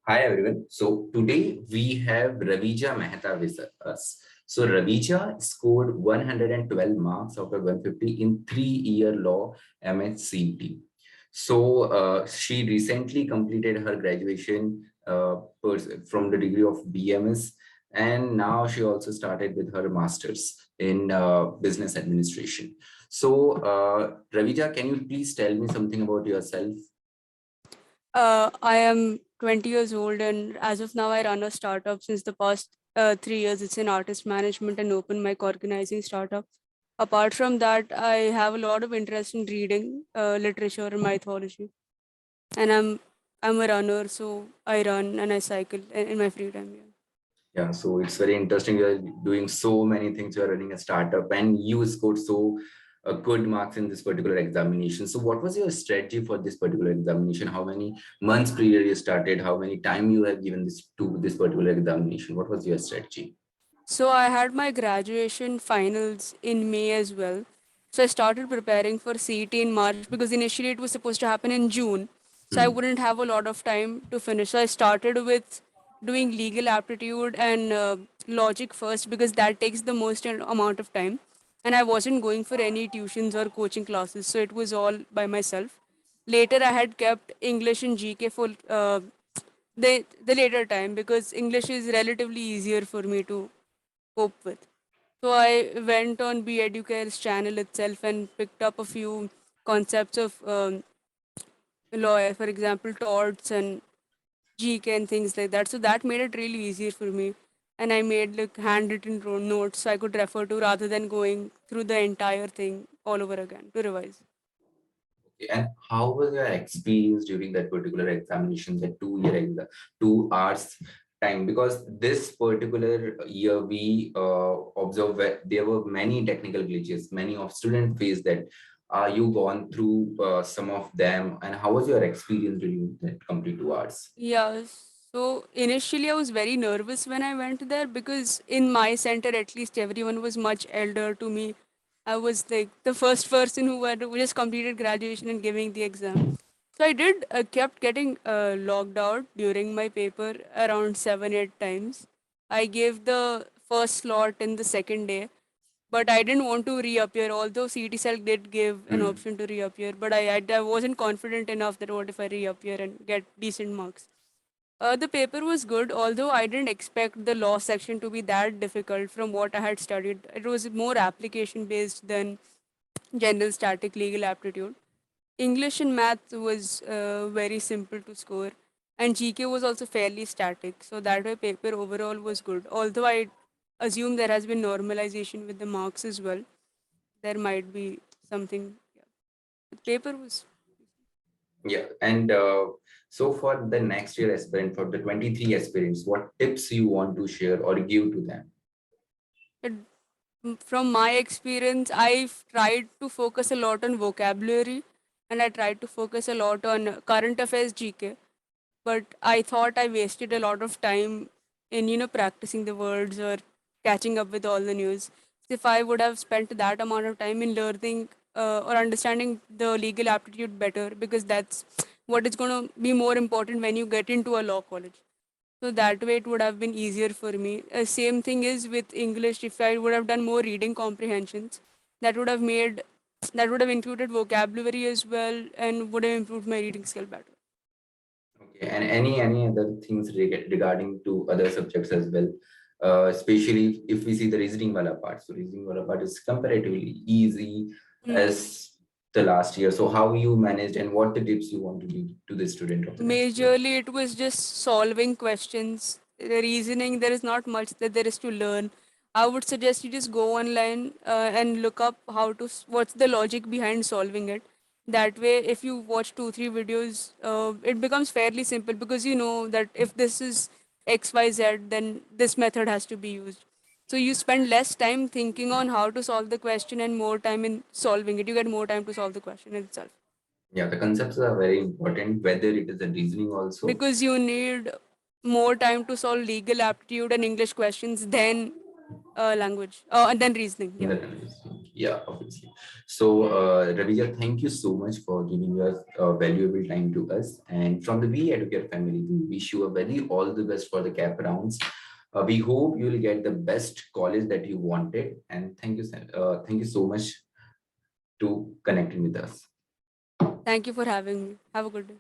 Hi everyone. So today we have Ravija Mehta with us. So Ravija scored 112 marks out of 150 in 3-year law MHCT. So she recently completed her graduation from the degree of BMS, and now she also started with her master's in business administration. So Ravija, can you please tell me something about yourself? I am 20 years old, and as of now, I run a startup. Since the past 3 years, it's an artist management and open mic organizing startup. Apart from that, I have a lot of interest in reading literature and mythology, and I'm a runner, so I run and I cycle in my free time. Yeah. Yeah, so it's very interesting. You're doing so many things. You're running a startup, and you scored so good marks in this particular examination. So, what was your strategy for this particular examination? How many months prior you started? How many time you have given this to this particular examination? What was your strategy? So I had my graduation finals in May as well. So I started preparing for CET in March because initially it was supposed to happen in June. So I Hmm. wouldn't have a lot of time to finish. So I started with doing legal aptitude and logic first because that takes the most amount of time. And I wasn't going for any tuitions or coaching classes. So it was all by myself. Later, I had kept English and GK for the later time because English is relatively easier for me to cope with. So I went on Be Educare's channel itself and picked up a few concepts of law, for example, torts and GK and things like that. So that made it really easier for me. And I made like handwritten notes so I could refer to rather than going through the entire thing all over again to revise. Okay. And how was your experience during that particular examination, that 2 year 2 hours time? Because this particular year we observed that there were many technical glitches. Many of students faced that. Are you gone through some of them, and how was your experience during that complete 2 hours? Yeah, so initially I was very nervous when I went there because in my center, at least everyone was much elder to me. I was like the first person who just completed graduation and giving the exam. So I did kept getting logged out during my paper around 7 8 times. I gave the first slot in the second day, but I didn't want to reappear. Although CT Cell did give an Hmm. option to reappear, but I wasn't confident enough that what if I reappear and get decent marks. The paper was good, although I didn't expect the law section to be that difficult from what I had studied. It was more application based than general static legal aptitude. English and math was very simple to score, and GK was also fairly static, so that way paper overall was good. Although I assume there has been normalization with the marks as well, there might be something. Yeah. The paper was. Yeah, and so for the next year aspirant, for the 23 aspirants, what tips you want to share or give to them? It, from my experience, I've tried to focus a lot on vocabulary, and I tried to focus a lot on current affairs GK. But I thought I wasted a lot of time in practicing the words or catching up with all the news. So if I would have spent that amount of time in learning or understanding the legal aptitude better, because that's what is going to be more important when you get into a law college. So that way it would have been easier for me. Same thing is with English. If I would have done more reading comprehensions, that would have made that would have included vocabulary as well and would have improved my reading skill better. Okay, and any other things regarding to other subjects as well, especially if we see the reasoning wala part. So reasoning wala part is comparatively easy Hmm. as the last year. So how you managed and what the tips you want to give to the student of the next year? Majorly, it was just solving questions. The reasoning, there is not much that there is to learn. I would suggest you just go online and look up what's the logic behind solving it. That way, if you watch 2 3 videos, it becomes fairly simple because you know that if this is XYZ, then this method has to be used. So you spend less time thinking on how to solve the question and more time in solving it. You get more time to solve the question itself. Yeah, the concepts are very important, whether it is a reasoning also. Because you need more time to solve legal aptitude and English questions than language and then reasoning. In Yeah. the Yeah, obviously. So, Ravija, thank you so much for giving us valuable time to us. And from the We Educate family, we wish you a very all the best for the CAP rounds. We hope you will get the best college that you wanted. And thank you so much to connecting with us. Thank you for having me. Have a good day.